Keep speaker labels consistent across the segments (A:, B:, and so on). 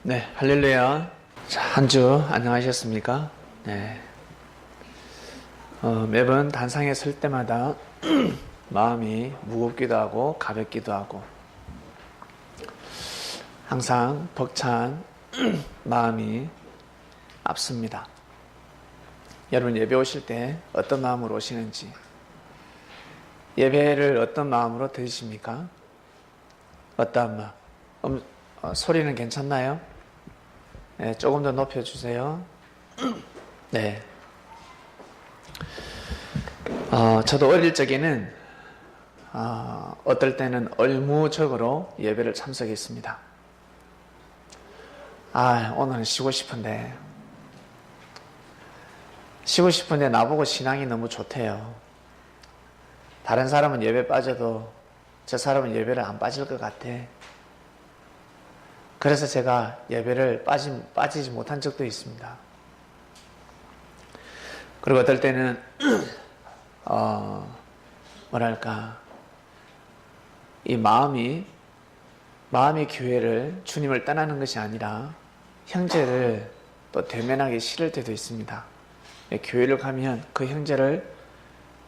A: 네, 할렐루야. 자, 한 주 안녕하셨습니까? 네. 매번 단상에 설 때마다 마음이 무겁기도 하고 가볍기도 하고 항상 벅찬 마음이 앞섭니다. 여러분 예배 오실 때 어떤 마음으로 오시는지, 예배를 어떤 마음으로 드리십니까? 어떠한 마음? 소리는 괜찮나요? 네, 조금 더 높여주세요. 네. 저도 어릴 적에는 어떨 때는 얼무적으로 예배를 참석했습니다. 오늘은 쉬고 싶은데 나보고 신앙이 너무 좋대요. 다른 사람은 예배 빠져도 저 사람은 예배를 안 빠질 것 같아. 그래서 제가 예배를 빠지지 못한 적도 있습니다. 그리고 어떨 때는 이 마음이 교회를, 주님을 떠나는 것이 아니라 형제를 또 대면하기 싫을 때도 있습니다. 교회를 가면 그 형제를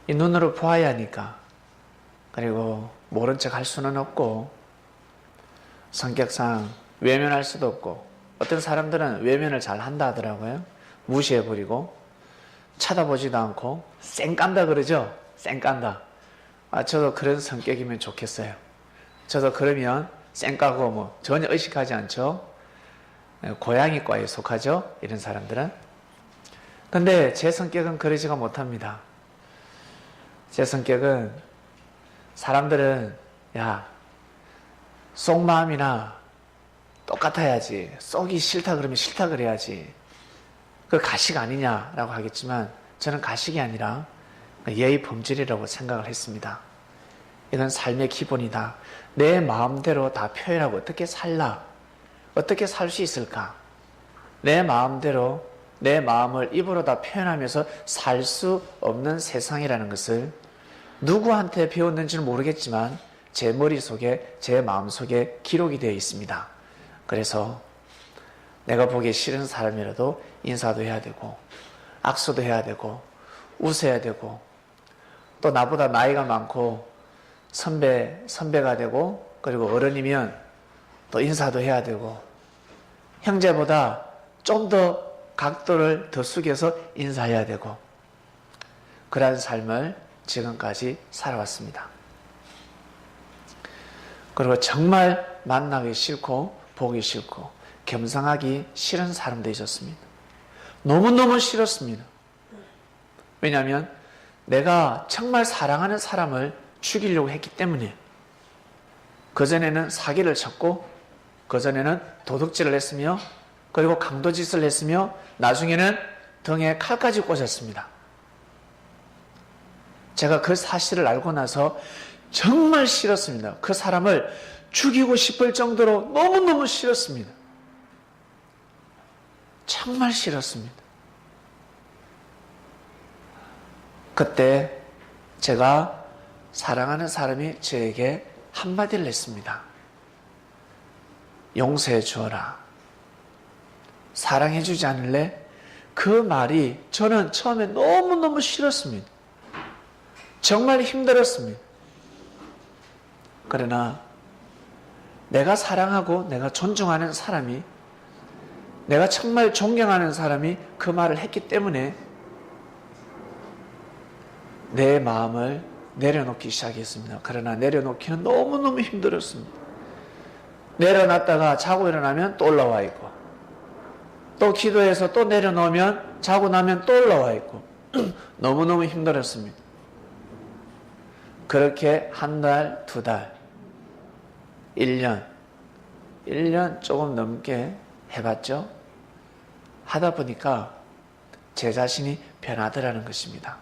A: 이 눈으로 보아야 하니까, 그리고 모른 척 할 수는 없고 성격상 외면할 수도 없고, 어떤 사람들은 외면을 잘 한다 하더라고요. 무시해버리고 쳐다보지도 않고 쌩 깐다 그러죠. 쌩 깐다. 저도 그런 성격이면 좋겠어요. 저도 그러면 쌩 까고 전혀 의식하지 않죠. 고양이과에 속하죠, 이런 사람들은. 근데 제 성격은 그러지가 못합니다. 제 성격은, 사람들은 속마음이나 똑같아야지, 쏘기 싫다 그러면 싫다 그래야지, 그 가식 아니냐라고 하겠지만, 저는 가식이 아니라 예의 범절이라고 생각을 했습니다. 이건 삶의 기본이다. 내 마음대로 다 표현하고 어떻게 살라? 어떻게 살 수 있을까? 내 마음대로 내 마음을 입으로 다 표현하면서 살 수 없는 세상이라는 것을 누구한테 배웠는지는 모르겠지만 제 머릿속에, 제 마음속에 기록이 되어 있습니다. 그래서 내가 보기 싫은 사람이라도 인사도 해야 되고, 악수도 해야 되고, 웃어야 되고, 또 나보다 나이가 많고 선배가 되고, 그리고 어른이면 또 인사도 해야 되고, 형제보다 좀 더 각도를 더 숙여서 인사해야 되고, 그런 삶을 지금까지 살아왔습니다. 그리고 정말 만나기 싫고 보기 싫고 겸상하기 싫은 사람도 있었습니다. 너무너무 싫었습니다. 왜냐하면 내가 정말 사랑하는 사람을 죽이려고 했기 때문에. 그전에는 사기를 쳤고, 그전에는 도둑질을 했으며, 그리고 강도짓을 했으며, 나중에는 등에 칼까지 꽂았습니다. 제가 그 사실을 알고 나서 정말 싫었습니다. 그 사람을 죽이고 싶을 정도로 너무너무 싫었습니다. 정말 싫었습니다. 그때 제가 사랑하는 사람이 저에게 한마디를 했습니다. 용서해 주어라. 사랑해 주지 않을래? 그 말이 저는 처음에 너무너무 싫었습니다. 정말 힘들었습니다. 그러나 내가 사랑하고 내가 존중하는 사람이, 내가 정말 존경하는 사람이 그 말을 했기 때문에 내 마음을 내려놓기 시작했습니다. 그러나 내려놓기는 너무너무 힘들었습니다. 내려놨다가 자고 일어나면 또 올라와 있고, 또 기도해서 또 내려놓으면 자고 나면 또 올라와 있고, 너무너무 힘들었습니다. 그렇게 한 달, 두 달, 1년 조금 넘게 해봤죠. 하다 보니까 제 자신이 변하더라는 것입니다.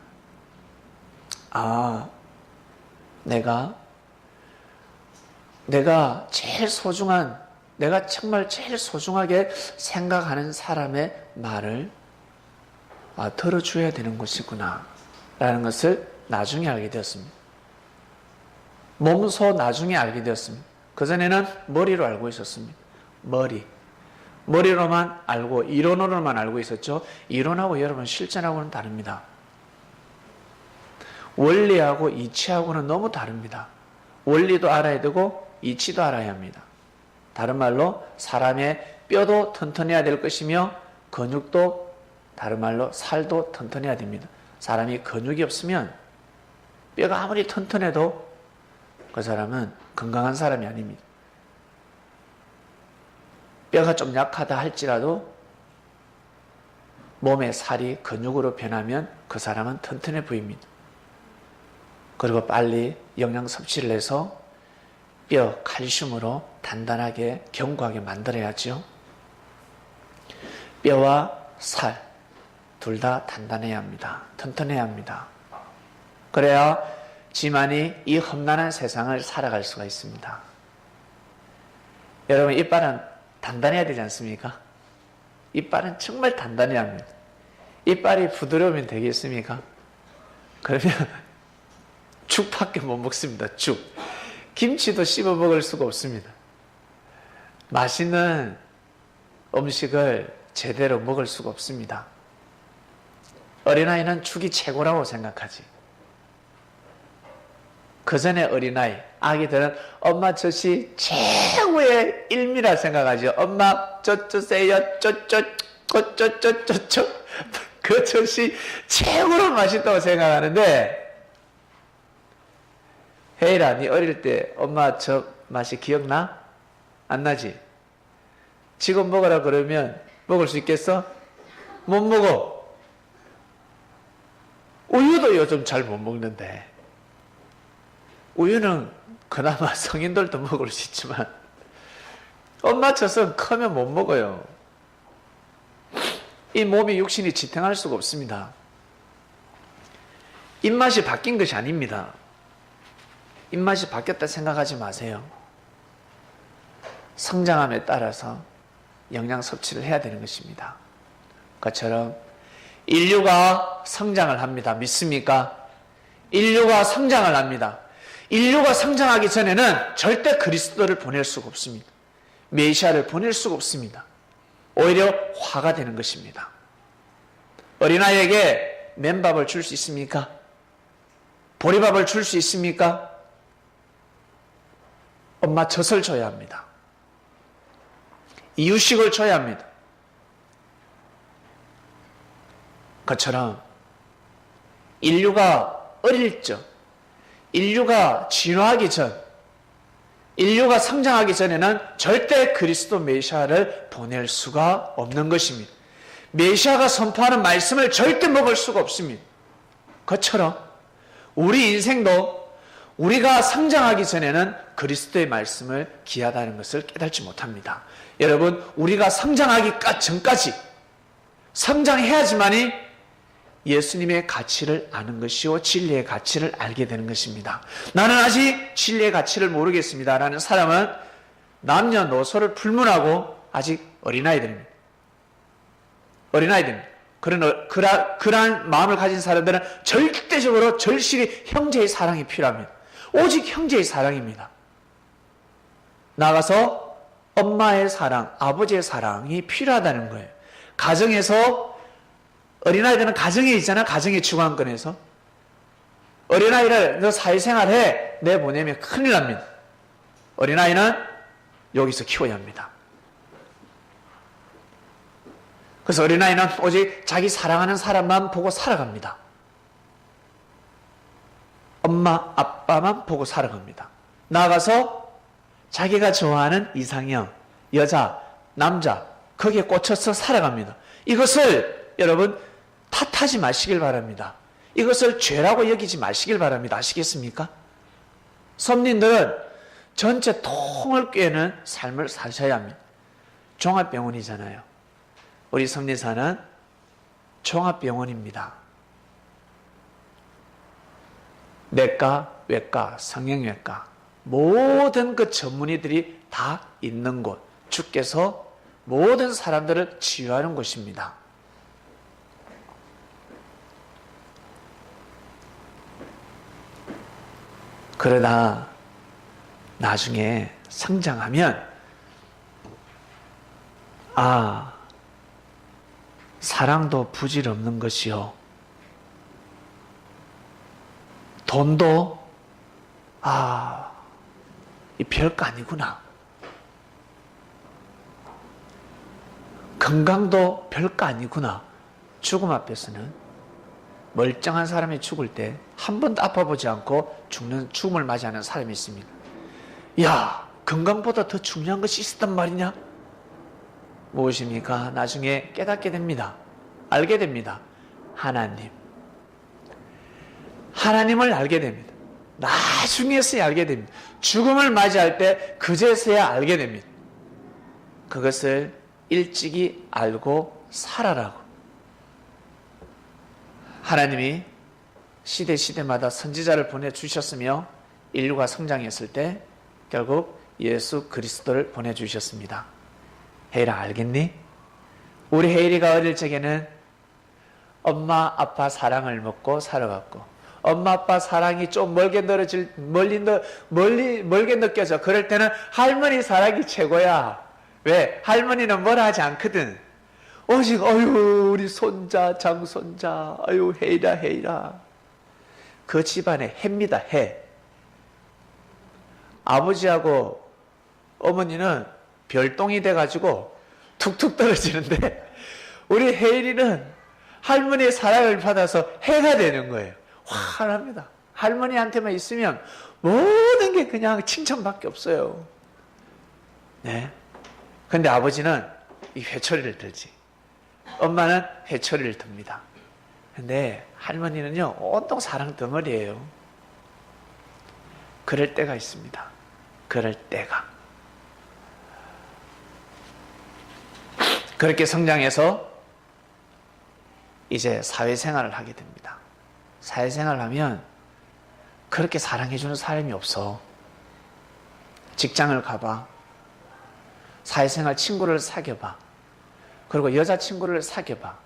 A: 내가 제일 소중한, 내가 정말 제일 소중하게 생각하는 사람의 말을 들어줘야 되는 것이구나 라는 것을 나중에 알게 되었습니다. 몸소 나중에 알게 되었습니다. 그전에는 머리로 알고 있었습니다. 머리로만 알고 이론으로만 알고 있었죠. 이론하고 여러분 실전하고는 다릅니다. 원리하고 이치하고는 너무 다릅니다. 원리도 알아야 되고 이치도 알아야 합니다. 다른 말로 사람의 뼈도 튼튼해야 될 것이며 근육도, 다른 말로 살도 튼튼해야 됩니다. 사람이 근육이 없으면 뼈가 아무리 튼튼해도 그 사람은 건강한 사람이 아닙니다. 뼈가 좀 약하다 할지라도 몸의 살이 근육으로 변하면 그 사람은 튼튼해 보입니다. 그리고 빨리 영양 섭취를 해서 뼈, 칼슘으로 단단하게 견고하게 만들어야죠. 뼈와 살 둘 다 단단해야 합니다. 튼튼해야 합니다. 그래야 지만이 이 험난한 세상을 살아갈 수가 있습니다. 여러분, 이빨은 단단해야 되지 않습니까? 이빨은 정말 단단해야 합니다. 이빨이 부드러우면 되겠습니까? 그러면 죽밖에 못 먹습니다. 죽. 김치도 씹어 먹을 수가 없습니다. 맛있는 음식을 제대로 먹을 수가 없습니다. 어린아이는 죽이 최고라고 생각하지. 그 전에 어린아이, 아기들은 엄마 젖이 최고의 일미라 생각하죠. 엄마 젖 주세요. 젖. 그 젖이 최고로 맛있다고 생각하는데, 혜일아, 네 어릴 때 엄마 젖 맛이 기억나? 안 나지? 지금 먹으라 그러면 먹을 수 있겠어? 못 먹어. 우유도 요즘 잘 못 먹는데, 우유는 그나마 성인들도 먹을 수 있지만 엄마 젖은 크면 못 먹어요. 이 몸의 육신이 지탱할 수가 없습니다. 입맛이 바뀐 것이 아닙니다. 입맛이 바뀌었다 생각하지 마세요. 성장함에 따라서 영양 섭취를 해야 되는 것입니다. 그처럼 인류가 성장을 합니다. 믿습니까? 인류가 성장을 합니다. 인류가 성장하기 전에는 절대 그리스도를 보낼 수가 없습니다. 메시아를 보낼 수가 없습니다. 오히려 화가 되는 것입니다. 어린아이에게 맨밥을 줄 수 있습니까? 보리밥을 줄 수 있습니까? 엄마 젖을 줘야 합니다. 이유식을 줘야 합니다. 그처럼 인류가 어릴 적, 인류가 진화하기 전, 인류가 성장하기 전에는 절대 그리스도 메시아를 보낼 수가 없는 것입니다. 메시아가 선포하는 말씀을 절대 먹을 수가 없습니다. 그처럼 우리 인생도 우리가 성장하기 전에는 그리스도의 말씀을 귀하다는 것을 깨닫지 못합니다. 여러분, 우리가 성장하기 전까지 성장해야지만이 예수님의 가치를 아는 것이요 진리의 가치를 알게 되는 것입니다. 나는 아직 진리의 가치를 모르겠습니다 라는 사람은 남녀노소를 불문하고 아직 어린아이들입니다. 어린아이들입니다. 그러한 마음을 가진 사람들은 절대적으로 절실히 형제의 사랑이 필요합니다. 오직 형제의 사랑입니다. 나가서 엄마의 사랑, 아버지의 사랑이 필요하다는 거예요. 가정에서 어린아이들은 가정에 있잖아. 가정의 주관권에서. 어린아이를 너 사회생활해 내보내면 큰일 납니다. 어린아이는 여기서 키워야 합니다. 그래서 어린아이는 오직 자기 사랑하는 사람만 보고 살아갑니다. 엄마, 아빠만 보고 살아갑니다. 나가서 자기가 좋아하는 이상형, 여자, 남자, 거기에 꽂혀서 살아갑니다. 이것을 여러분 탓하지 마시길 바랍니다. 이것을 죄라고 여기지 마시길 바랍니다. 아시겠습니까? 섭님들은 전체 통을 꿰는 삶을 사셔야 합니다. 종합병원이잖아요. 우리 섭리사는 종합병원입니다. 내과, 외과, 성형외과 모든 그 전문의들이 다 있는 곳, 주께서 모든 사람들을 치유하는 곳입니다. 그러다 나중에 성장하면 아, 사랑도 부질없는 것이요. 돈도, 이 별거 아니구나. 건강도 별거 아니구나. 죽음 앞에서는 멀쩡한 사람이 죽을 때 한 번도 아파보지 않고 죽음을 맞이하는 사람이 있습니다. 야, 건강보다 더 중요한 것이 있었단 말이냐? 무엇입니까? 나중에 깨닫게 됩니다. 알게 됩니다. 하나님을 알게 됩니다. 나중에서야 알게 됩니다. 죽음을 맞이할 때 그제서야 알게 됩니다. 그것을 일찍이 알고 살아라고. 하나님이 시대마다 선지자를 보내주셨으며 인류가 성장했을 때 결국 예수 그리스도를 보내주셨습니다. 혜일아, 알겠니? 우리 혜일이가 어릴 적에는 엄마 아빠 사랑을 먹고 살아갔고, 엄마 아빠 사랑이 좀 멀게 느껴져. 그럴 때는 할머니 사랑이 최고야. 왜? 할머니는 뭐라 하지 않거든. 오직 우리 손자 장손자 혜일아. 그 집안의 해입니다. 해. 아버지하고 어머니는 별똥이 돼가지고 툭툭 떨어지는데, 우리 혜일이는 할머니의 사랑을 받아서 해가 되는 거예요. 환합니다. 할머니한테만 있으면 모든 게 그냥 칭찬밖에 없어요. 네. 근데 아버지는 이 회초리를 들지. 엄마는 회초리를 듭니다. 근데 할머니는요, 온통 사랑 덩어리예요. 그럴 때가 있습니다. 그럴 때가. 그렇게 성장해서 이제 사회생활을 하게 됩니다. 사회생활을 하면 그렇게 사랑해주는 사람이 없어. 직장을 가봐. 사회생활 친구를 사귀어봐. 그리고 여자친구를 사귀어봐.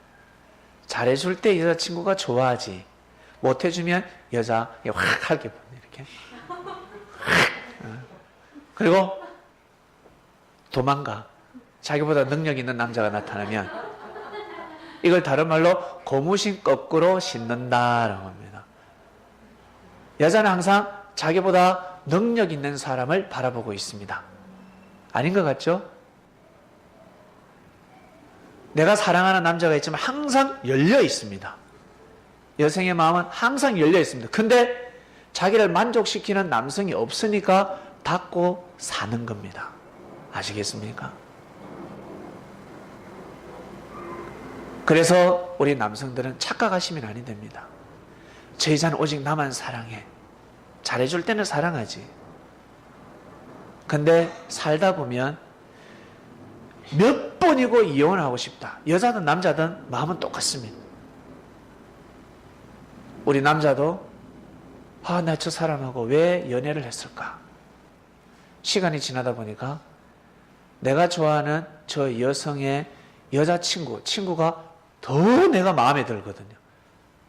A: 잘해줄 때 여자친구가 좋아하지. 못해주면 여자 확 하게 보내, 이렇게. 그리고 도망가. 자기보다 능력 있는 남자가 나타나면 이걸 다른 말로 고무신 거꾸로 신는다라고 합니다. 여자는 항상 자기보다 능력 있는 사람을 바라보고 있습니다. 아닌 것 같죠? 내가 사랑하는 남자가 있지만 항상 열려 있습니다. 여성의 마음은 항상 열려 있습니다. 근데 자기를 만족시키는 남성이 없으니까 닫고 사는 겁니다. 아시겠습니까? 그래서 우리 남성들은 착각하시면 아니 됩니다. 저 여자는 오직 나만 사랑해. 잘해줄 때는 사랑하지. 근데 살다 보면 몇 번이고 이혼하고 싶다. 여자든 남자든 마음은 똑같습니다. 우리 남자도 나 저 사람하고 왜 연애를 했을까? 시간이 지나다 보니까 내가 좋아하는 저 여성의 친구가 더 내가 마음에 들거든요.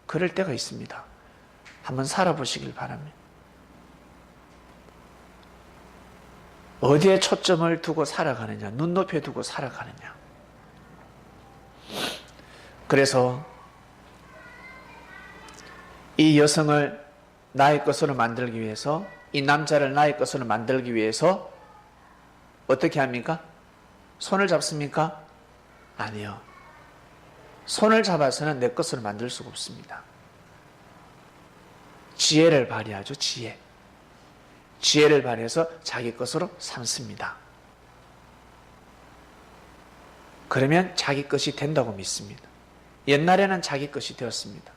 A: 그럴 때가 있습니다. 한번 살아보시길 바랍니다. 어디에 초점을 두고 살아가느냐, 눈높이에 두고 살아가느냐. 그래서 이 여성을 나의 것으로 만들기 위해서, 이 남자를 나의 것으로 만들기 위해서 어떻게 합니까? 손을 잡습니까? 아니요. 손을 잡아서는 내 것으로 만들 수가 없습니다. 지혜를 발휘하죠. 지혜를 발휘해서 자기 것으로 삼습니다. 그러면 자기 것이 된다고 믿습니다. 옛날에는 자기 것이 되었습니다.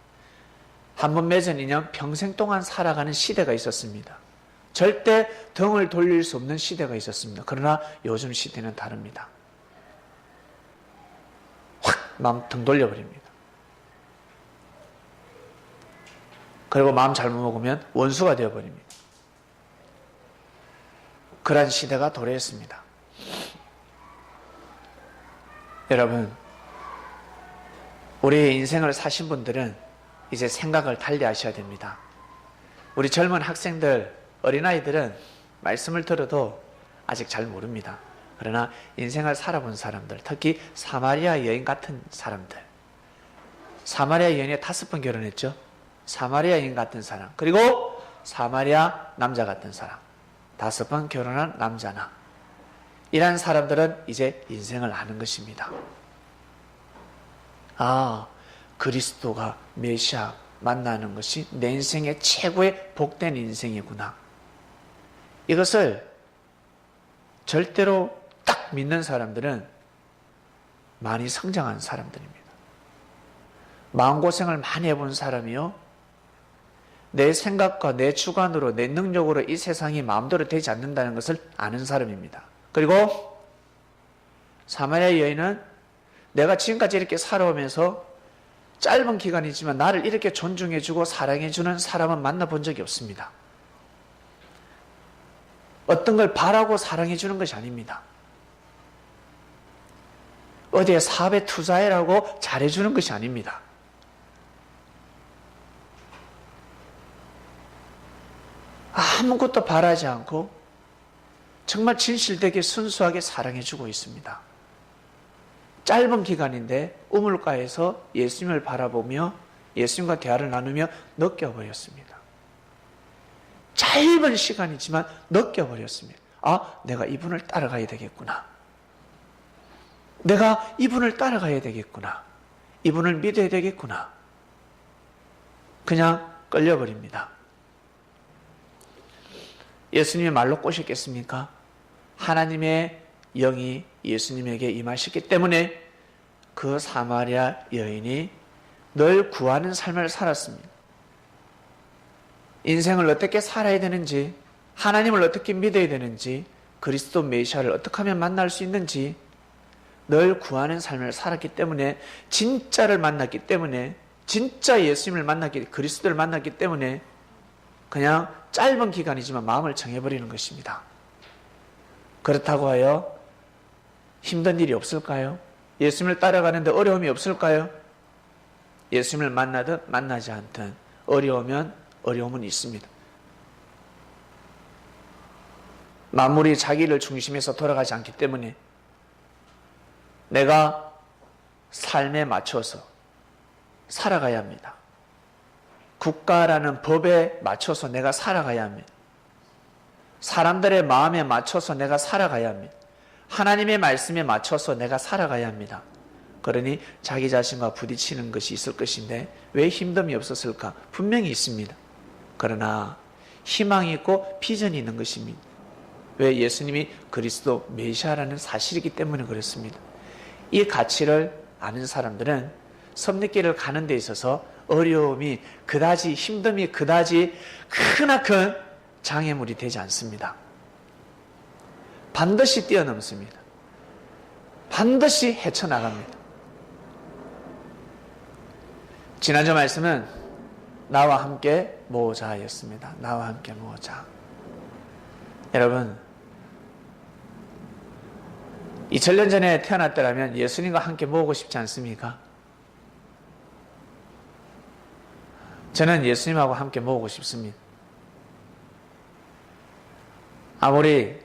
A: 한번 맺은 인연 평생 동안 살아가는 시대가 있었습니다. 절대 등을 돌릴 수 없는 시대가 있었습니다. 그러나 요즘 시대는 다릅니다. 확 마음 등 돌려버립니다. 그리고 마음 잘못 먹으면 원수가 되어버립니다. 그러한 시대가 도래했습니다. 여러분, 우리의 인생을 사신 분들은 이제 생각을 달리 하셔야 됩니다. 우리 젊은 학생들, 어린아이들은 말씀을 들어도 아직 잘 모릅니다. 그러나 인생을 살아본 사람들, 특히 사마리아 여인 같은 사람들, 사마리아 여인이 5번 결혼했죠. 사마리아 여인 같은 사람, 그리고 사마리아 남자 같은 사람, 5번 결혼한 남자나, 이런 사람들은 이제 인생을 아는 것입니다. 아, 그리스도가 메시아 만나는 것이 내 인생의 최고의 복된 인생이구나. 이것을 절대로 딱 믿는 사람들은 많이 성장한 사람들입니다. 마음고생을 많이 해본 사람이요, 내 생각과 내 주관으로, 내 능력으로 이 세상이 마음대로 되지 않는다는 것을 아는 사람입니다. 그리고 사마리아 여인은 내가 지금까지 이렇게 살아오면서 짧은 기간이지만 나를 이렇게 존중해주고 사랑해주는 사람은 만나본 적이 없습니다. 어떤 걸 바라고 사랑해주는 것이 아닙니다. 어디에 사업에 투자해라고 잘해주는 것이 아닙니다. 아무것도 바라지 않고 정말 진실되게 순수하게 사랑해주고 있습니다. 짧은 기간인데 우물가에서 예수님을 바라보며 예수님과 대화를 나누며 느껴버렸습니다. 짧은 시간이지만 느껴버렸습니다. 아, 내가 이분을 따라가야 되겠구나. 내가 이분을 따라가야 되겠구나. 이분을 믿어야 되겠구나. 그냥 끌려버립니다. 예수님의 말로 꼬셨겠습니까? 하나님의 영이 예수님에게 임하셨기 때문에 그 사마리아 여인이 늘 구하는 삶을 살았습니다. 인생을 어떻게 살아야 되는지, 하나님을 어떻게 믿어야 되는지, 그리스도 메시아를 어떻게 하면 만날 수 있는지 늘 구하는 삶을 살았기 때문에, 진짜를 만났기 때문에, 진짜 예수님을 만났기, 그리스도를 만났기 때문에 그냥 짧은 기간이지만 마음을 정해버리는 것입니다. 그렇다고 하여 힘든 일이 없을까요? 예수님을 따라가는데 어려움이 없을까요? 예수님을 만나든 만나지 않든 어려움은 있습니다. 만물이 자기를 중심에서 돌아가지 않기 때문에 내가 삶에 맞춰서 살아가야 합니다. 국가라는 법에 맞춰서 내가 살아가야 합니다. 사람들의 마음에 맞춰서 내가 살아가야 합니다. 하나님의 말씀에 맞춰서 내가 살아가야 합니다. 그러니 자기 자신과 부딪히는 것이 있을 것인데 왜 힘듦이 없었을까? 분명히 있습니다. 그러나 희망이 있고 비전이 있는 것입니다. 왜? 예수님이 그리스도 메시아라는 사실이기 때문에 그렇습니다. 이 가치를 아는 사람들은 섭리길을 가는 데 있어서 어려움이 그다지, 힘듦이 그다지 크나큰 장애물이 되지 않습니다. 반드시 뛰어넘습니다. 반드시 헤쳐나갑니다. 지난주 말씀은 나와 함께 모으자였습니다. 나와 함께 모으자. 여러분, 2000년 전에 태어났더라면 예수님과 함께 모으고 싶지 않습니까? 저는 예수님하고 함께 모으고 싶습니다. 아무리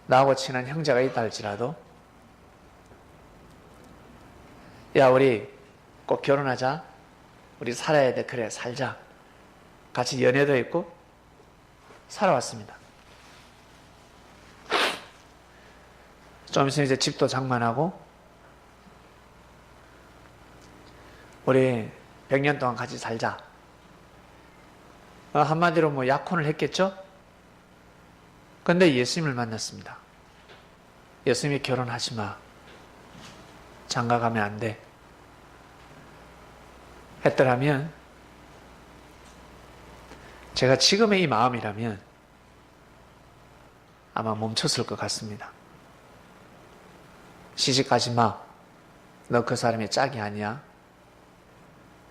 A: 나하고 친한 형제가 있다 할지라도, 야, 우리 꼭 결혼하자. 우리 살아야 돼. 그래, 살자. 같이 연애도 했고 살아왔습니다. 좀 있으면 이제 집도 장만하고 우리 100년 동안 같이 살자. 한마디로 뭐 약혼을 했겠죠? 근데 예수님을 만났습니다. 예수님이 결혼하지 마. 장가가면 안 돼. 했더라면 제가 지금의 이 마음이라면 아마 멈췄을 것 같습니다. 시집가지 마. 너 그 사람의 짝이 아니야.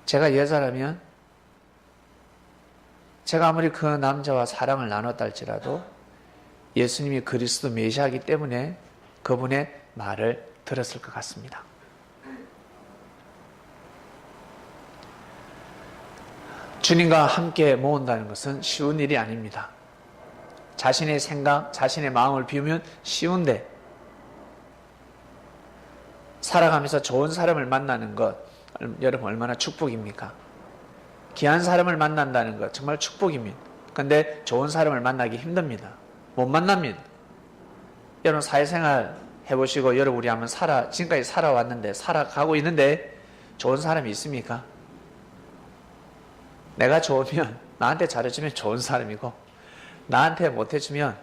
A: 제가 여자라면 제가 아무리 그 남자와 사랑을 나눴다 할지라도 예수님이 그리스도 메시아이기 때문에 그분의 말을 들었을 것 같습니다. 주님과 함께 모은다는 것은 쉬운 일이 아닙니다. 자신의 생각, 자신의 마음을 비우면 쉬운데 살아가면서 좋은 사람을 만나는 것, 여러분 얼마나 축복입니까? 귀한 사람을 만난다는 것 정말 축복입니다. 근데 좋은 사람을 만나기 힘듭니다. 못 만납니다. 여러분 사회생활 해보시고 여러분 우리 한번 지금까지 살아왔는데 살아가고 있는데 좋은 사람이 있습니까? 내가 좋으면 나한테 잘해주면 좋은 사람이고 나한테 못해주면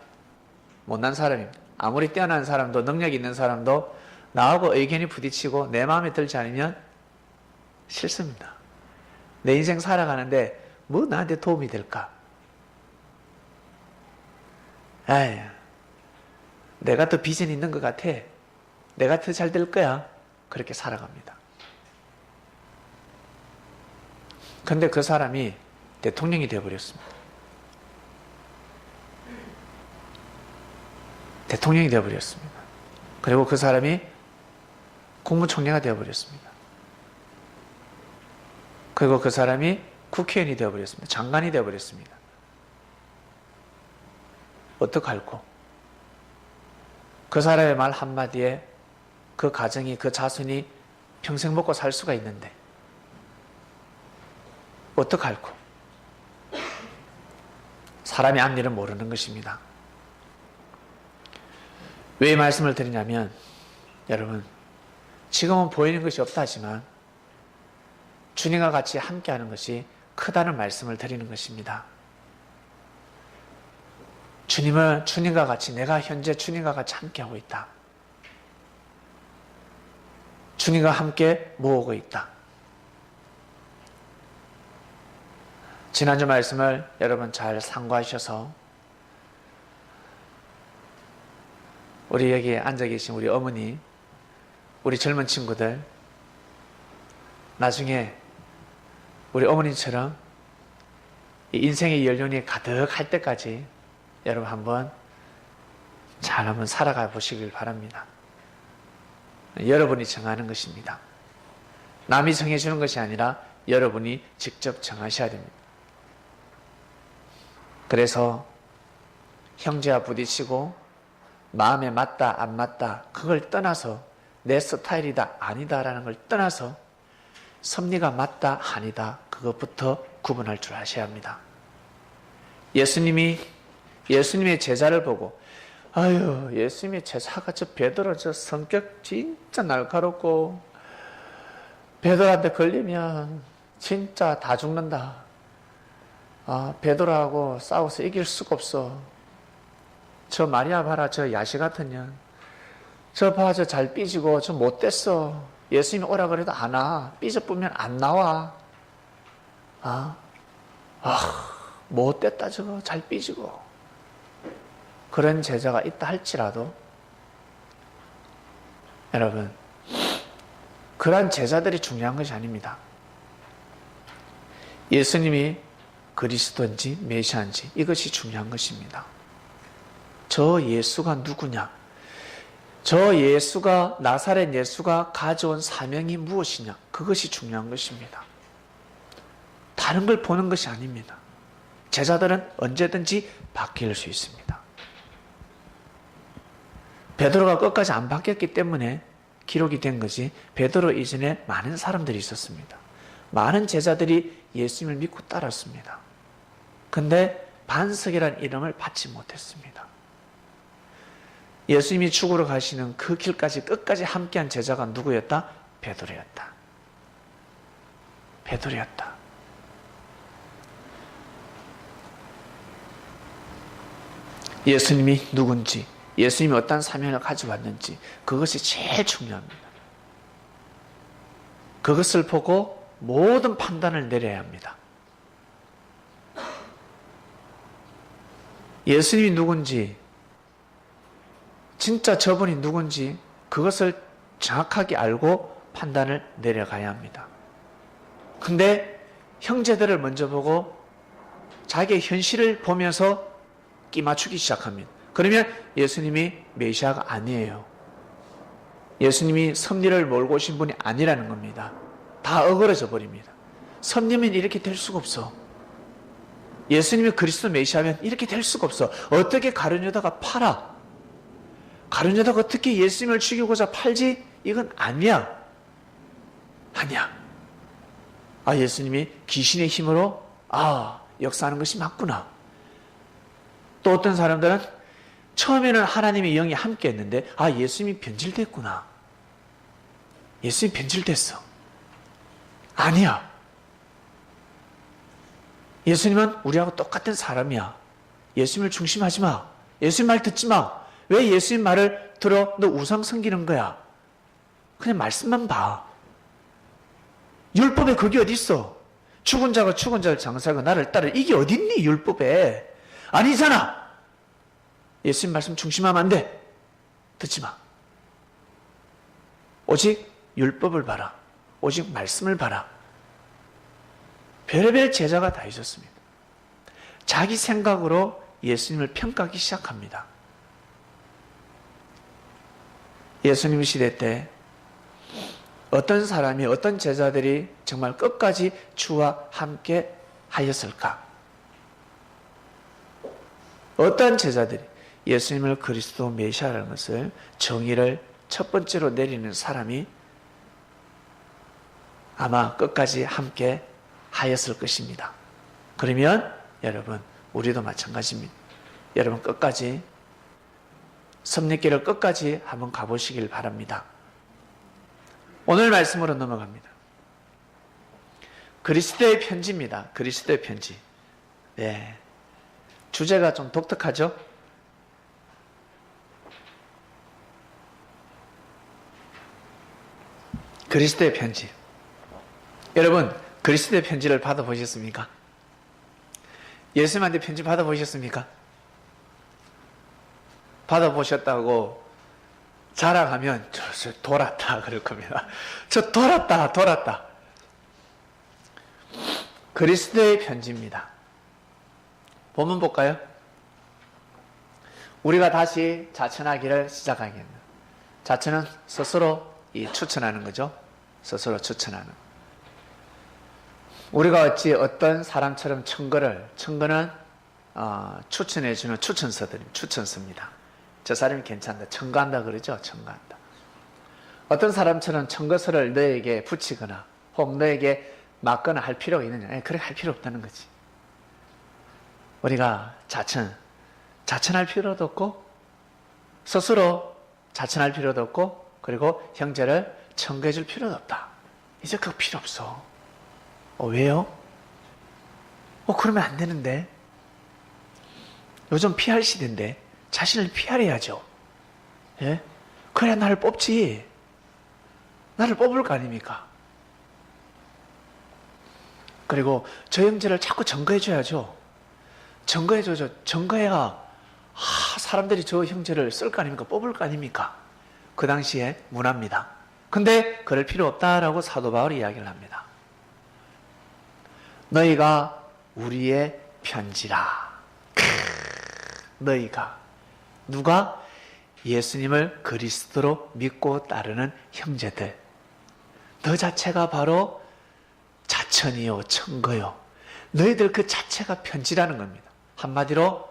A: 못난 사람입니다. 아무리 뛰어난 사람도 능력 있는 사람도 나하고 의견이 부딪히고 내 마음에 들지 않으면 싫습니다. 내 인생 살아가는데 뭐 나한테 도움이 될까? 에이, 내가 더 비전이 있는 것 같아. 내가 더 잘 될 거야. 그렇게 살아갑니다. 근데 그 사람이 대통령이 되어버렸습니다. 대통령이 되어버렸습니다. 그리고 그 사람이 국무총리가 되어버렸습니다. 그리고 그 사람이 국회의원이 되어버렸습니다. 장관이 되어버렸습니다. 어떡할꼬? 그 사람의 말 한마디에 그 가정이, 그 자손이 평생 먹고 살 수가 있는데 어떡할꼬? 사람의 앞일은 모르는 것입니다. 왜 이 말씀을 드리냐면 여러분 지금은 보이는 것이 없다 하지만 주님과 같이 함께하는 것이 크다는 말씀을 드리는 것입니다. 주님과 같이 내가 현재 주님과 같이 함께하고 있다. 주님과 함께 모으고 있다. 지난주 말씀을 여러분 잘 상고하셔서 우리 여기 앉아 계신 우리 어머니, 우리 젊은 친구들 나중에 우리 어머니처럼 이 인생의 연륜이 가득할 때까지 여러분 한번 살아가 보시길 바랍니다. 여러분이 정하는 것입니다. 남이 정해주는 것이 아니라 여러분이 직접 정하셔야 됩니다. 그래서 형제와 부딪히고 마음에 맞다 안 맞다 그걸 떠나서 내 스타일이다 아니다라는 걸 떠나서 섭리가 맞다 아니다 그것부터 구분할 줄 아셔야 합니다. 예수님의 제자를 보고 아유 예수님의 제자가 저 베드로 저 성격 진짜 날카롭고 베드로한테 걸리면 진짜 다 죽는다. 베드로하고 싸워서 이길 수가 없어. 저 마리아 봐라 저 야시 같은 년. 저 봐 저 잘 삐지고 저 못됐어. 예수님이 오라 그래도 안 와. 삐져보면 안 나와. 못됐다 저거 잘 삐지고. 그런 제자가 있다 할지라도 여러분 그런 제자들이 중요한 것이 아닙니다. 예수님이 그리스도인지 메시아인지 이것이 중요한 것입니다. 저 예수가 누구냐? 저 예수가 나사렛 예수가 가져온 사명이 무엇이냐? 그것이 중요한 것입니다. 다른 걸 보는 것이 아닙니다. 제자들은 언제든지 바뀔 수 있습니다. 베드로가 끝까지 안 바뀌었기 때문에 기록이 된 것이 베드로 이전에 많은 사람들이 있었습니다. 많은 제자들이 예수님을 믿고 따랐습니다. 근데 반석이라는 이름을 받지 못했습니다. 예수님이 죽으러 가시는 그 길까지 끝까지 함께한 제자가 누구였다? 베드로였다. 베드로였다. 예수님이 누군지, 예수님이 어떤 사명을 가지고 왔는지 그것이 제일 중요합니다. 그것을 보고 모든 판단을 내려야 합니다. 예수님이 누군지, 진짜 저분이 누군지 그것을 정확하게 알고 판단을 내려가야 합니다. 근데 형제들을 먼저 보고 자기의 현실을 보면서 끼 맞추기 시작합니다. 그러면 예수님이 메시아가 아니에요. 예수님이 섭리를 몰고 오신 분이 아니라는 겁니다. 다 어그러져 버립니다. 섭리면 이렇게 될 수가 없어. 예수님이 그리스도 메시아면 이렇게 될 수가 없어. 어떻게 가룟 유다가 팔아? 가룟 유다가 어떻게 예수님을 죽이고자 팔지? 이건 아니야. 아니야. 예수님이 귀신의 힘으로 역사하는 것이 맞구나. 또 어떤 사람들은 처음에는 하나님의 영이 함께 했는데 예수님이 변질됐구나. 예수님이 변질됐어. 아니야. 예수님은 우리하고 똑같은 사람이야. 예수님을 중심하지 마. 예수님 말 듣지 마. 왜 예수님 말을 들어? 너 우상 섬기는 거야. 그냥 말씀만 봐. 율법에 그게 어디 있어? 죽은 자가 죽은 자를 장사하고 나를 따르. 이게 어디 있니 율법에? 아니잖아. 예수님 말씀 중심하면 안 돼. 듣지 마. 오직 율법을 봐라. 오직 말씀을 봐라. 별의별 제자가 다 있었습니다. 자기 생각으로 예수님을 평가하기 시작합니다. 예수님 시대 때 어떤 사람이, 어떤 제자들이 정말 끝까지 주와 함께 하였을까? 어떤 제자들이 예수님을 그리스도 메시아라는 것을, 정의를 첫 번째로 내리는 사람이 아마 끝까지 함께 하였을 것입니다. 그러면 여러분, 우리도 마찬가지입니다. 여러분 끝까지, 섭리길을 끝까지 한번 가보시길 바랍니다. 오늘 말씀으로 넘어갑니다. 그리스도의 편지입니다. 그리스도의 편지. 네. 주제가 좀 독특하죠? 그리스도의 편지. 여러분, 그리스도의 편지를 받아보셨습니까? 예수님한테 편지 받아보셨습니까? 받아보셨다고 자랑하면 저 돌았다 그럴 겁니다. 저 돌았다. 그리스도의 편지입니다. 본문 볼까요? 우리가 다시 자천하기를 시작하겠습니다. 자천은 스스로 추천하는 거죠. 스스로 추천하는. 우리가 어찌 어떤 사람처럼 청거는 추천해주는 추천서입니다. 저 사람이 괜찮다. 청거한다 그러죠. 청거한다. 어떤 사람처럼 청거서를 너에게 붙이거나 혹 너에게 맞거나 할 필요가 있느냐? 그렇게 할 필요 없다는 거지. 우리가 자천할 필요도 없고 스스로 자천할 필요도 없고 그리고 형제를 청거해 줄 필요도 없다. 이제 그거 필요 없어. 왜요? 그러면 안 되는데. 요즘 피할 시대인데 자신을 피하려야죠. 예? 그래야 나를 뽑지. 나를 뽑을 거 아닙니까? 그리고 저 형제를 자꾸 점거해줘야죠. 점거해줘야죠. 점거해야 사람들이 저 형제를 쓸 거 아닙니까? 뽑을 거 아닙니까? 그 당시에 문화입니다. 근데 그럴 필요 없다라고 사도 바울이 이야기를 합니다. 너희가 우리의 편지라. 너희가. 누가? 예수님을 그리스도로 믿고 따르는 형제들. 너 자체가 바로 자천이요, 청거요. 너희들 그 자체가 편지라는 겁니다. 한마디로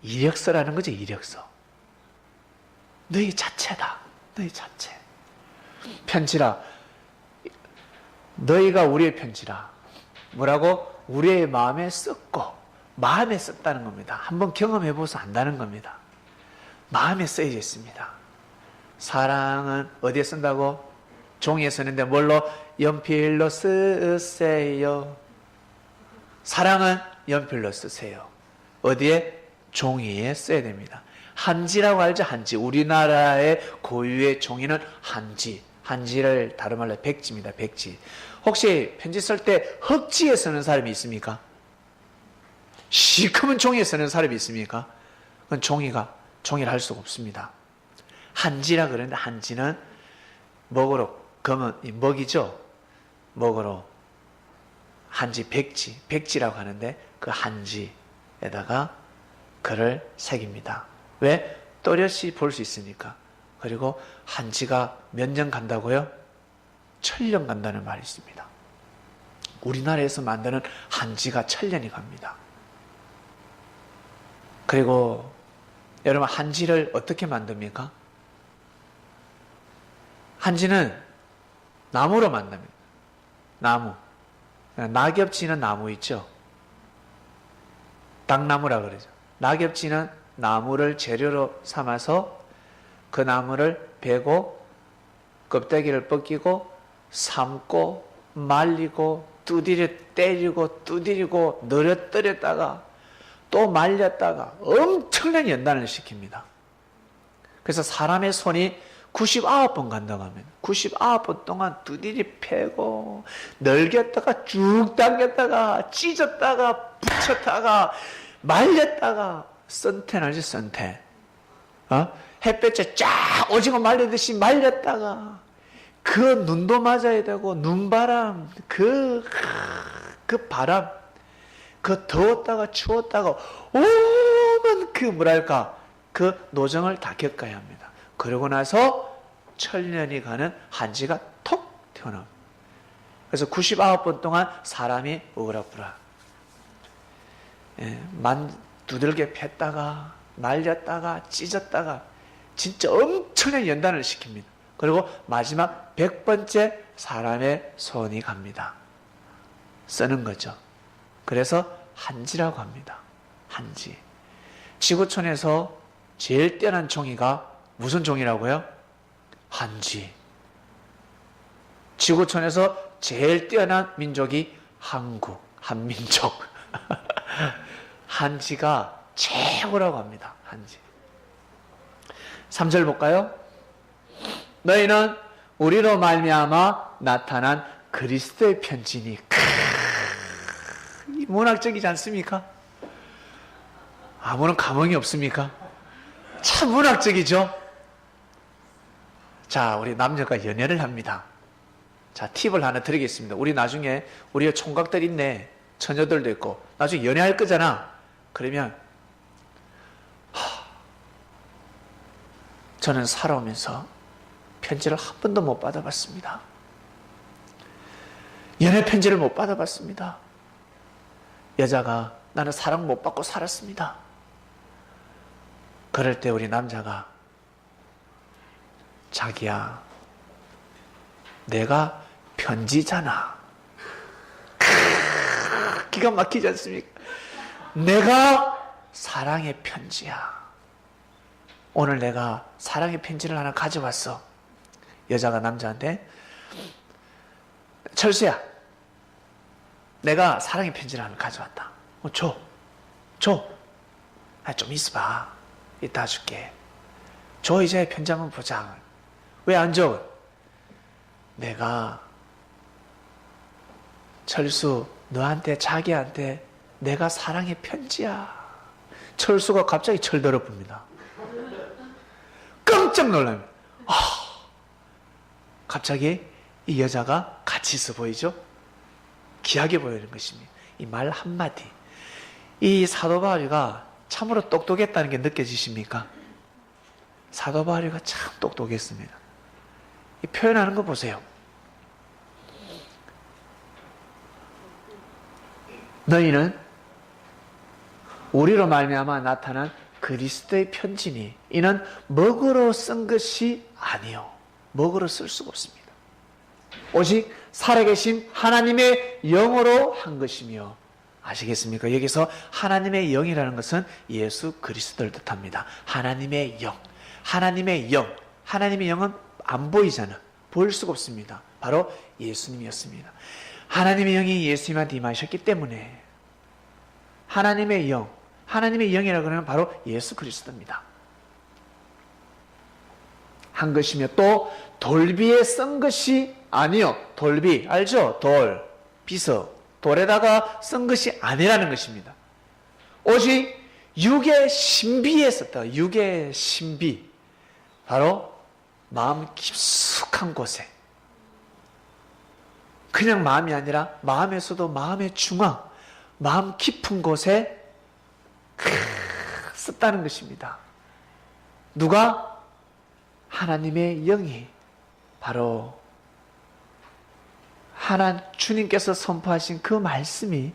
A: 이력서라는 거죠, 이력서. 너희 자체다. 너희 자체. 편지라. 너희가 우리의 편지라. 뭐라고? 우리의 마음에 썼고, 마음에 썼다는 겁니다. 한번 경험해보서 안다는 겁니다. 마음에 쓰여져 있습니다. 사랑은 어디에 쓴다고? 종이에 쓰는데 뭘로? 연필로 쓰세요. 사랑은 연필로 쓰세요. 어디에? 종이에 써야 됩니다. 한지라고 알죠? 한지. 우리나라의 고유의 종이는 한지. 한지를 다른 말로 백지입니다. 백지. 혹시 편지 쓸 때 흑지에 쓰는 사람이 있습니까? 시커먼 종이에 쓰는 사람이 있습니까? 그건 종이를 할 수가 없습니다. 한지라 그러는데 한지는 먹으로, 검은 먹이죠? 먹으로 한지, 백지라고 하는데 그 한지에다가 글을 새깁니다. 왜? 또렷이 볼 수 있으니까. 그리고 한지가 몇 년 간다고요? 1000년 간다는 말이 있습니다. 우리나라에서 만드는 한지가 1000년이 갑니다. 그리고 여러분 한지를 어떻게 만듭니까? 한지는 나무로 만듭니다. 나무. 낙엽 지는 나무 있죠? 당나무라 그러죠. 낙엽 지는 나무를 재료로 삼아서 그 나무를 베고 껍데기를 벗기고 삶고 말리고 두드려 때리고 두드리고 늘어뜨렸다가 또 말렸다가 엄청난 연단을 시킵니다. 그래서 사람의 손이 99번 간다고 하면 99번 동안 두드리 패고 늘겼다가 쭉 당겼다가 찢었다가 붙였다가 말렸다가 썬텐 알지? 썬텐. 햇볕에 쫙 오징어 말리듯이 말렸다가 그 눈도 맞아야 되고 눈바람 그 바람 그 더웠다가 추웠다가 오만 그 뭐랄까 그 노정을 다 겪어야 합니다. 그러고 나서 천년이 가는 한지가 톡 튀어나옵니다. 그래서 99번 동안 사람이 으그락부락 두들겨 팼다가 말렸다가 찢었다가 진짜 엄청난 연단을 시킵니다. 그리고 마지막 100번째 사람의 손이 갑니다. 쓰는 거죠. 그래서 한지라고 합니다. 한지. 지구촌에서 제일 뛰어난 종이가 무슨 종이라고요? 한지. 지구촌에서 제일 뛰어난 민족이 한국, 한민족. 한지가 최고라고 합니다. 한지. 3절 볼까요? 너희는 우리로 말미암아 나타난 그리스도의 편지니. 문학적이지 않습니까? 아무런 감흥이 없습니까? 참 문학적이죠? 자, 우리 남녀가 연애를 합니다. 자, 팁을 하나 드리겠습니다. 우리 나중에 우리 총각들 있네. 처녀들도 있고 나중에 연애할 거잖아. 그러면 저는 살아오면서 편지를 한 번도 못 받아봤습니다. 연애 편지를 못 받아봤습니다. 여자가 나는 사랑 못 받고 살았습니다. 그럴 때 우리 남자가 자기야 내가 편지잖아. 기가 막히지 않습니까? 내가 사랑의 편지야. 오늘 내가 사랑의 편지를 하나 가져왔어. 여자가 남자한테 철수야 내가 사랑의 편지를 하나 가져왔다. 줘. 좀 있어봐. 이따 줄게. 줘. 이제 편지 한번 보자. 왜 안 줘? 내가 철수 너한테 자기한테 내가 사랑의 편지야. 철수가 갑자기 철더러 붑니다. 깜짝 놀랍니다. 갑자기 이 여자가 가치 있어 보이죠? 귀하게 보이는 것입니다. 이 말 한마디. 이 사도 바울이가 참으로 똑똑했다는 게 느껴지십니까? 사도 바울이가 참 똑똑했습니다. 이 표현하는 거 보세요. 너희는 우리로 말미암아 나타난 그리스도의 편지니 이는 먹으로 쓴 것이 아니요 먹으로 쓸 수가 없습니다. 오직 살아계신 하나님의 영으로 한 것이며 아시겠습니까? 여기서 하나님의 영이라는 것은 예수 그리스도를 뜻합니다. 하나님의 영, 하나님의 영, 하나님의 영은 안 보이잖아. 보일 수가 없습니다. 바로 예수님이었습니다. 하나님의 영이 예수님한테 임하셨기 때문에 하나님의 영, 하나님의 영이라고 하면 바로 예수 그리스도입니다. 한 것이며 또 돌비에 쓴 것이 아니요. 돌비 알죠? 돌, 비서, 돌에다가 쓴 것이 아니라는 것입니다. 오직 육의 신비에 썼다. 육의 신비. 바로 마음 깊숙한 곳에. 그냥 마음이 아니라 마음에서도 마음의 중앙, 마음 깊은 곳에 썼다는 것입니다. 누가? 하나님의 영이 바로 주님께서 선포하신 그 말씀이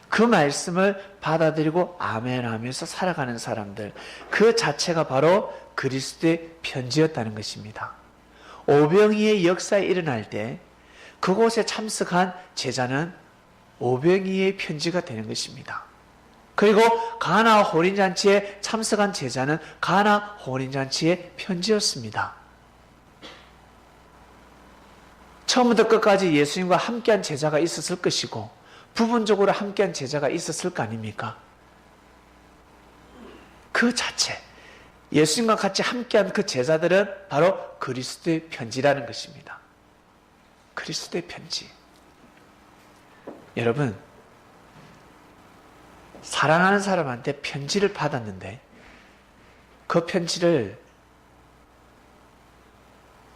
A: 그 말씀을 받아들이고 아멘 하면서 살아가는 사람들 그 자체가 바로 그리스도의 편지였다는 것입니다. 오병이의 역사에 일어날 때 그곳에 참석한 제자는 오병이의 편지가 되는 것입니다. 그리고 가나 혼인잔치에 참석한 제자는 가나 혼인잔치의 편지였습니다. 처음부터 끝까지 예수님과 함께한 제자가 있었을 것이고 부분적으로 함께한 제자가 있었을 거 아닙니까? 그 자체, 예수님과 같이 함께한 그 제자들은 바로 그리스도의 편지라는 것입니다. 그리스도의 편지. 여러분, 사랑하는 사람한테 편지를 받았는데 그 편지를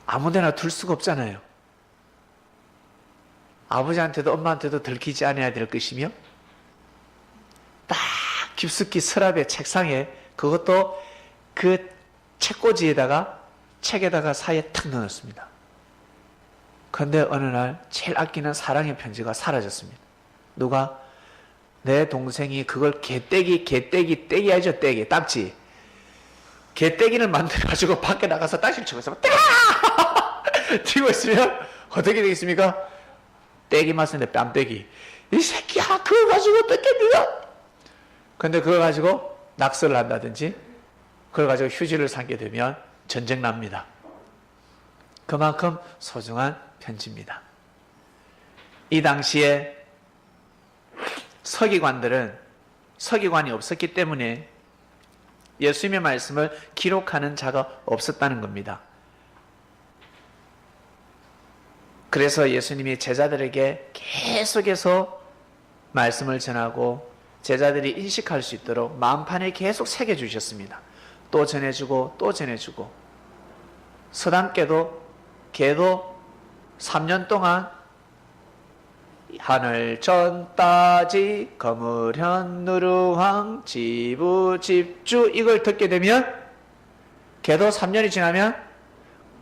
A: 아무데나 둘 수가 없잖아요. 아버지한테도 엄마한테도 들키지 않아야 될 것이며 딱 깊숙이 서랍의 책상에, 그것도 그 책꽂이에다가, 책에다가 사이에 탁 넣어놨습니다. 그런데 어느 날 제일 아끼는 사랑의 편지가 사라졌습니다. 누가? 내 동생이 그걸 떼기 알죠? 떼기, 딱지. 개떼기를 만들어가지고 밖에 나가서 딱지를 치고 있으면 튀고 있으면 어떻게 되겠습니까? 떼기 맞는데 뺨떼기. 이 새끼야, 그거 가지고 어떻게 네가? 근데 그걸 가지고 낙서를 한다든지 그걸 가지고 휴지를 삼게 되면 전쟁 납니다. 그만큼 소중한 편지입니다. 이 당시에 서기관이 없었기 때문에 예수님의 말씀을 기록하는 자가 없었다는 겁니다. 그래서 예수님이 제자들에게 계속해서 말씀을 전하고 제자들이 인식할 수 있도록 마음판에 계속 새겨주셨습니다. 또 전해주고 또 전해주고, 서당께도 걔도 3년 동안 하늘 전 따지 거무현 누르황 지부 집주 이걸 듣게 되면 걔도 3년이 지나면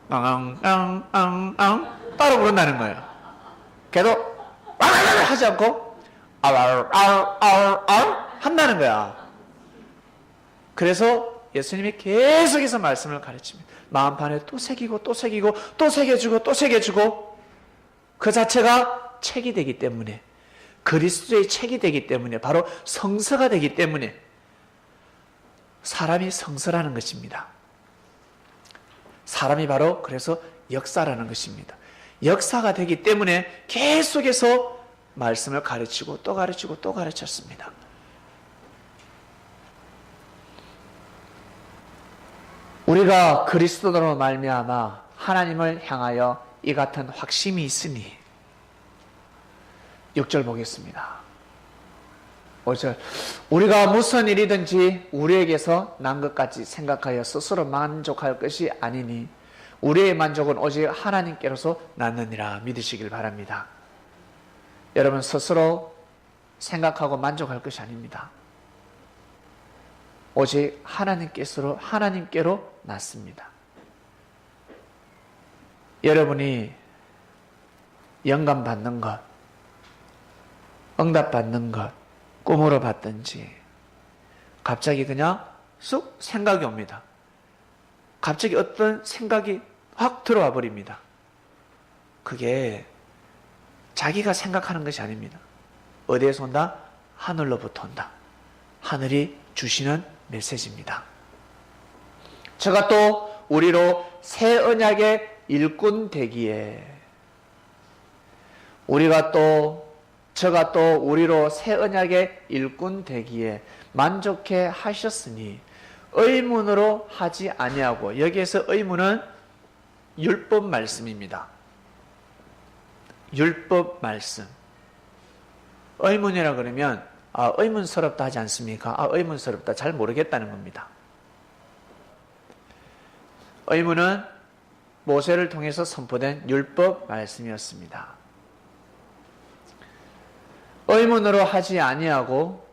A: 앙앙앙앙 따로 부른다는 거예요. 걔도 하지 않고 한다는 거야. 그래서 예수님이 계속해서 말씀을 가르칩니다. 마음판에 또 새기고 또 새기고 또 새겨주고 또 새겨주고, 그 자체가 책이 되기 때문에, 그리스도의 책이 되기 때문에, 바로 성서가 되기 때문에 사람이 성서라는 것입니다. 사람이 바로 그래서 역사라는 것입니다. 역사가 되기 때문에 계속해서 말씀을 가르치고 또 가르치고 또 가르쳤습니다. 우리가 그리스도로 말미암아 하나님을 향하여 이 같은 확심이 있으니, 6절 보겠습니다. 5절, 우리가 무슨 일이든지 우리에게서 난 것 같이 생각하여 스스로 만족할 것이 아니니 우리의 만족은 오직 하나님께로서 났느니라 믿으시길 바랍니다. 여러분, 스스로 생각하고 만족할 것이 아닙니다. 오직 하나님께로 났습니다. 여러분이 영감 받는 것, 응답 받는 것, 꿈으로 받든지 갑자기 그냥 쑥 생각이 옵니다. 갑자기 어떤 생각이 확 들어와 버립니다. 그게 자기가 생각하는 것이 아닙니다. 어디에서 온다? 하늘로부터 온다. 하늘이 주시는 메시지입니다. 저가 또 우리로 새 언약의 일꾼 되기에, 저가 또 우리로 새 언약의 일꾼 되기에 만족해 하셨으니 의문으로 하지 아니하고, 여기에서 의문은 율법 말씀입니다. 율법 말씀. 의문이라 그러면 의문스럽다 하지 않습니까? 의문스럽다, 잘 모르겠다는 겁니다. 의문은 모세를 통해서 선포된 율법 말씀이었습니다. 의문으로 하지 아니하고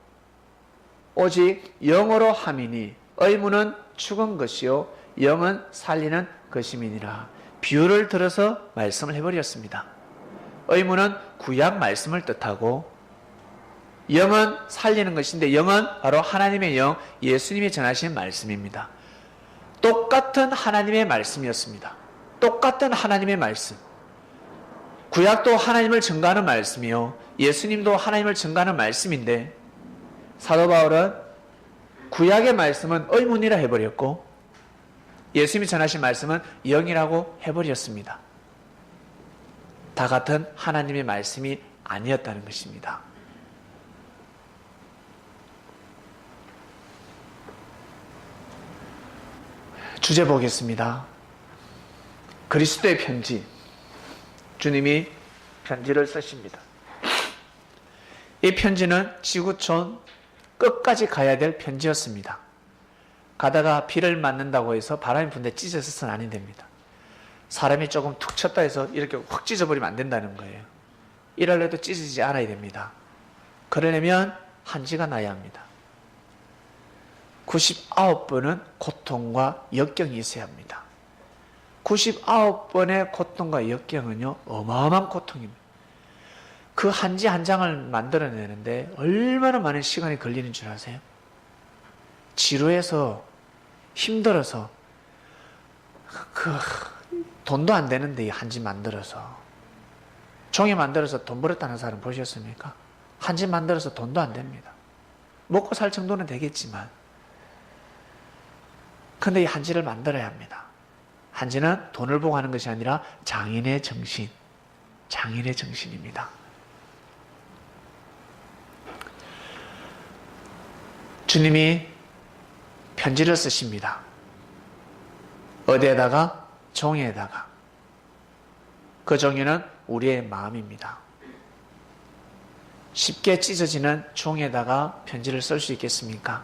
A: 오직 영으로 함이니 의문은 죽은 것이요 영은 살리는 것임이니라. 비유를 들어서 말씀을 해버렸습니다. 의문은 구약 말씀을 뜻하고 영은 살리는 것인데, 영은 바로 하나님의 영, 예수님이 전하신 말씀입니다. 똑같은 하나님의 말씀이었습니다. 똑같은 하나님의 말씀. 구약도 하나님을 증거하는 말씀이요. 예수님도 하나님을 증거하는 말씀인데 사도 바울은 구약의 말씀은 의문이라 해버렸고 예수님이 전하신 말씀은 영이라고 해버렸습니다. 다 같은 하나님의 말씀이 아니었다는 것입니다. 주제 보겠습니다. 그리스도의 편지. 주님이 편지를 쓰십니다. 이 편지는 지구촌 끝까지 가야 될 편지였습니다. 가다가 비를 맞는다고 해서 바람이 분데 찢어져서는 안 됩니다. 사람이 조금 툭 쳤다 해서 이렇게 확 찢어버리면 안 된다는 거예요. 이럴래도 찢어지지 않아야 됩니다. 그러려면 한지가 나야 합니다. 99번은 고통과 역경이 있어야 합니다. 99번의 고통과 역경은요, 어마어마한 고통입니다. 그 한지 한 장을 만들어내는데 얼마나 많은 시간이 걸리는 줄 아세요? 지루해서 힘들어서 돈도 안 되는데 이 한지 만들어서 종이 만들어서 돈 벌었다는 사람 보셨습니까? 한지 만들어서 돈도 안 됩니다. 먹고 살 정도는 되겠지만 근데 이 한지를 만들어야 합니다. 한지는 돈을 보고 하는 것이 아니라 장인의 정신, 장인의 정신입니다. 주님이 편지를 쓰십니다. 어디에다가? 종이에다가. 그 종이는 우리의 마음입니다. 쉽게 찢어지는 종이에다가 편지를 쓸 수 있겠습니까?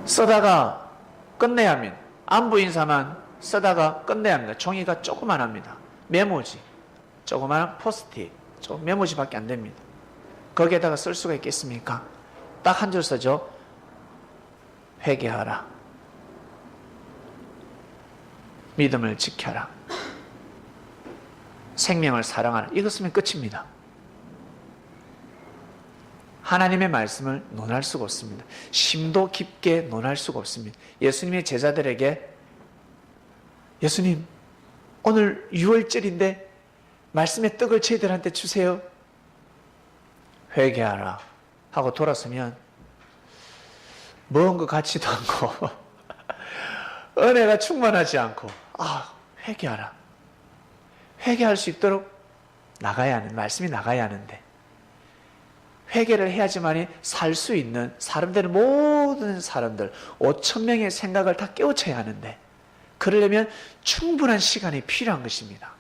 A: 쓰다가 끝내야 합니다. 안부 인사만 쓰다가 끝내야 합니다. 종이가 조그만합니다. 메모지, 조그만한 포스트잇, 메모지밖에 안 됩니다. 거기에다가 쓸 수가 있겠습니까? 딱 한 줄 쓰죠. 회개하라. 믿음을 지켜라. 생명을 사랑하라. 이거 쓰면 끝입니다. 하나님의 말씀을 논할 수가 없습니다. 심도 깊게 논할 수가 없습니다. 예수님의 제자들에게 예수님 오늘 6월절인데 말씀의 떡을 저희들한테 주세요. 회개하라 하고 돌아서면 먹은 것 같지도 않고 은혜가 충만하지 않고 회개하라. 회개할 수 있도록 나가야 하는 말씀이 나가야 하는데 회개를 해야지만이 살 수 있는 사람들은 모든 사람들 5,000명의 생각을 다 깨우쳐야 하는데 그러려면 충분한 시간이 필요한 것입니다.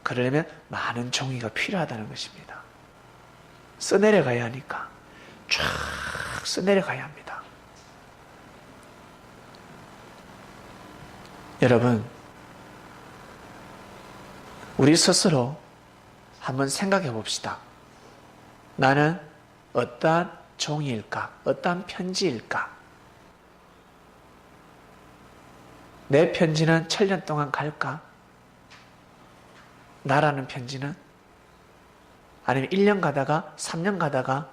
A: 그러려면 많은 종이가 필요하다는 것입니다. 써내려가야 하니까 쫙 써내려가야 합니다. 여러분, 우리 스스로 한번 생각해 봅시다. 나는 어떠한 종이일까? 어떠한 편지일까? 내 편지는 1,000년 동안 갈까? 나라는 편지는? 아니면 1년 가다가 3년 가다가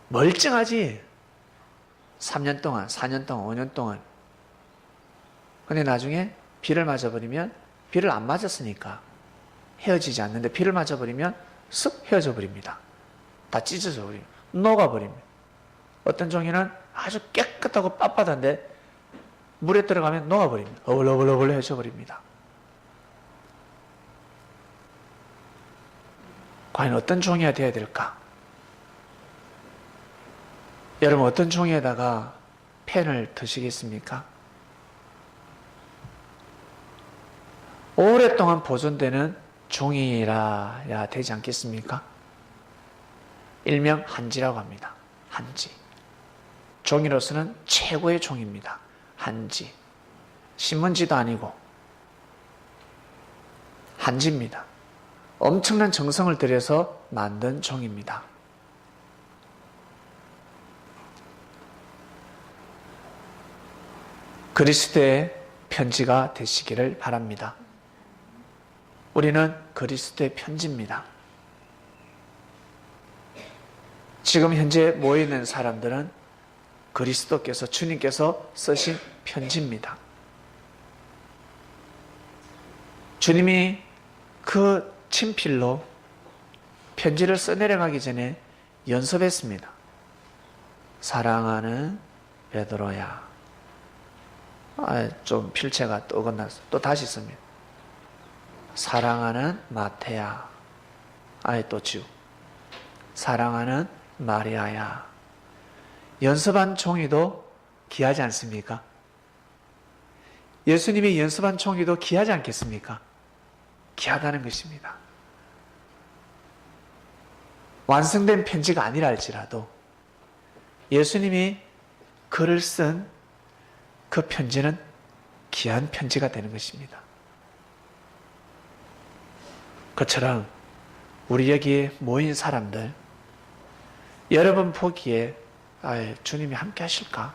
A: 멀쩡하지? 3년 동안, 4년 동안, 5년 동안. 근데 나중에 비를 맞아버리면 비를 안 맞았으니까 헤어지지 않는데 비를 맞아버리면 쓱 헤어져 버립니다. 다 찢어져 버립니다. 녹아버립니다. 어떤 종이는 아주 깨끗하고 빳빳한데 물에 들어가면 녹아버립니다. 어불어불어불 헤어져 버립니다. 과연 어떤 종이가 되어야 될까? 여러분 어떤 종이에다가 펜을 드시겠습니까? 오랫동안 보존되는 종이라야 되지 않겠습니까? 일명 한지라고 합니다. 한지. 종이로서는 최고의 종입니다. 한지. 신문지도 아니고 한지입니다. 엄청난 정성을 들여서 만든 종입니다. 그리스도의 편지가 되시기를 바랍니다. 우리는 그리스도의 편지입니다. 지금 현재 모여있는 사람들은 그리스도께서 주님께서 쓰신 편지입니다. 주님이 그 친필로 편지를 써내려가기 전에 연습했습니다. 사랑하는 베드로야. 좀 필체가 또 어긋났어. 또 다시 씁니다. 사랑하는 마태야. 또 지우. 사랑하는 마리아야. 연습한 종이도 귀하지 않습니까? 예수님이 연습한 종이도 귀하지 않겠습니까? 귀하다는 것입니다. 완성된 편지가 아니라 할지라도 예수님이 글을 쓴 그 편지는 귀한 편지가 되는 것입니다. 그처럼 우리 여기 모인 사람들, 여러분 보기에 주님이 함께 하실까?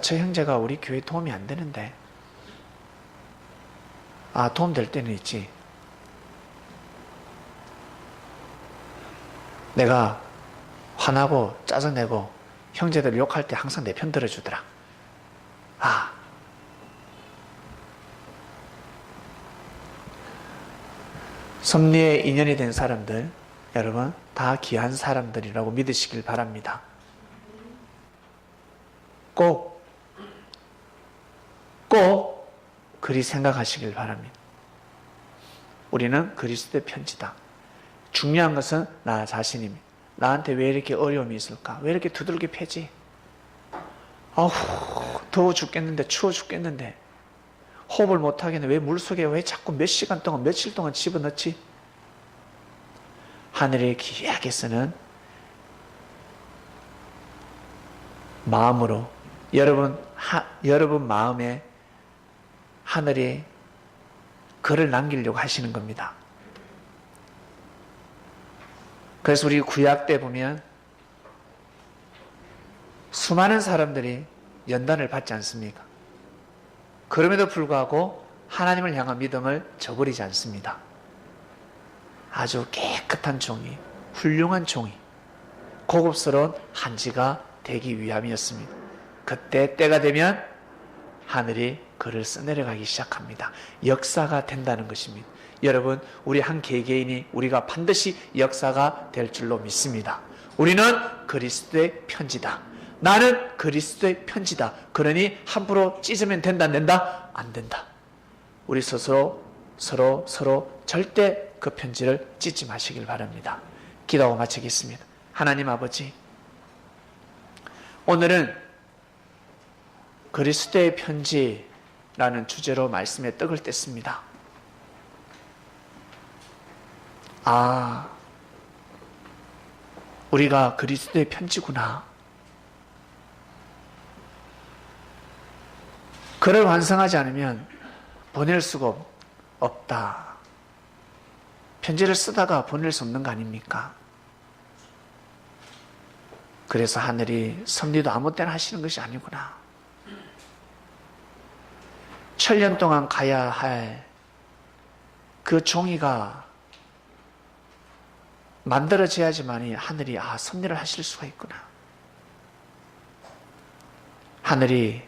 A: 저 형제가 우리 교회 도움이 안 되는데. 도움 될 때는 있지. 내가 화나고 짜증내고 형제들 욕할 때 항상 내 편 들어주더라. 섭리에 인연이 된 사람들, 여러분 다 귀한 사람들이라고 믿으시길 바랍니다. 꼭 그리 생각하시길 바랍니다. 우리는 그리스도의 편지다. 중요한 것은 나 자신입니다. 나한테 왜 이렇게 어려움이 있을까? 왜 이렇게 두들겨 패지? 더워 죽겠는데, 추워 죽겠는데, 호흡을 못하겠네. 왜 물속에 왜 자꾸 몇 시간 동안, 며칠 동안 집어넣지? 하늘에 귀하게 쓰는 마음으로 여러분 마음에 하늘이 글을 남기려고 하시는 겁니다. 그래서 우리 구약 때 보면 수많은 사람들이 연단을 받지 않습니까? 그럼에도 불구하고 하나님을 향한 믿음을 저버리지 않습니다. 아주 깨끗한 종이, 훌륭한 종이, 고급스러운 한지가 되기 위함이었습니다. 그때 때가 되면 하늘이 글을 써내려가기 시작합니다. 역사가 된다는 것입니다. 여러분, 우리 한 개개인이 우리가 반드시 역사가 될 줄로 믿습니다. 우리는 그리스도의 편지다. 나는 그리스도의 편지다. 그러니 함부로 찢으면 된다, 안 된다? 안 된다. 우리 스스로 서로 절대 그 편지를 찢지 마시길 바랍니다. 기도하고 마치겠습니다. 하나님 아버지, 오늘은 그리스도의 편지라는 주제로 말씀에 떡을 뗐습니다. 우리가 그리스도의 편지구나. 글을 완성하지 않으면 보낼 수가 없다. 편지를 쓰다가 보낼 수 없는 거 아닙니까? 그래서 하늘이 섭리도 아무 때나 하시는 것이 아니구나. 천년 동안 가야 할 그 종이가 만들어져야지만이 하늘이 섭리를 하실 수가 있구나. 하늘이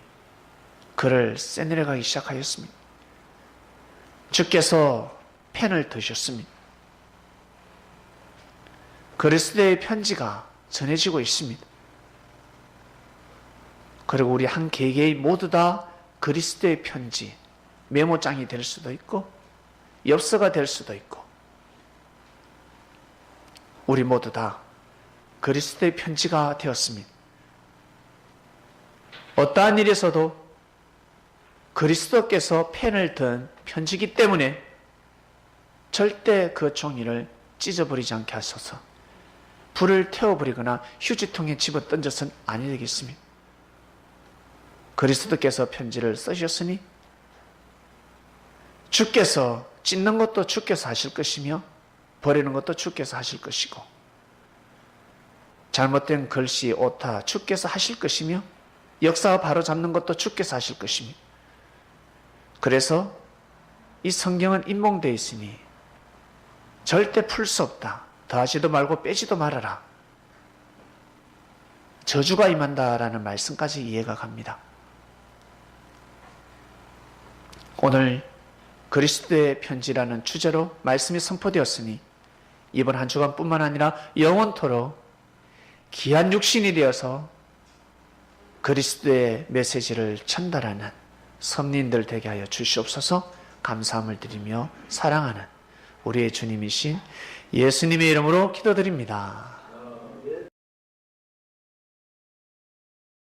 A: 글을 써내려가기 시작하였습니다. 주께서 펜을 드셨습니다. 그리스도의 편지가 전해지고 있습니다. 그리고 우리 한 개개인 모두 다 그리스도의 편지, 메모장이 될 수도 있고 엽서가 될 수도 있고, 우리 모두 다 그리스도의 편지가 되었습니다. 어떠한 일에서도 그리스도께서 펜을 든 편지이기 때문에 절대 그 종이를 찢어버리지 않게 하소서. 불을 태워버리거나 휴지통에 집어 던져서는 아니 되겠습니다. 그리스도께서 편지를 쓰셨으니 주께서 찢는 것도 주께서 하실 것이며 버리는 것도 주께서 하실 것이고, 잘못된 글씨, 오타 주께서 하실 것이며, 역사가 바로 잡는 것도 주께서 하실 것이며, 그래서 이 성경은 인봉되어 있으니 절대 풀 수 없다. 더하지도 말고 빼지도 말아라. 저주가 임한다라는 말씀까지 이해가 갑니다. 오늘 그리스도의 편지라는 주제로 말씀이 선포되었으니 이번 한 주간뿐만 아니라 영원토록 귀한 육신이 되어서 그리스도의 메시지를 전달하는 선민들 되게 하여 주시옵소서. 감사함을 드리며 사랑하는 우리의 주님이신 예수님의 이름으로 기도드립니다.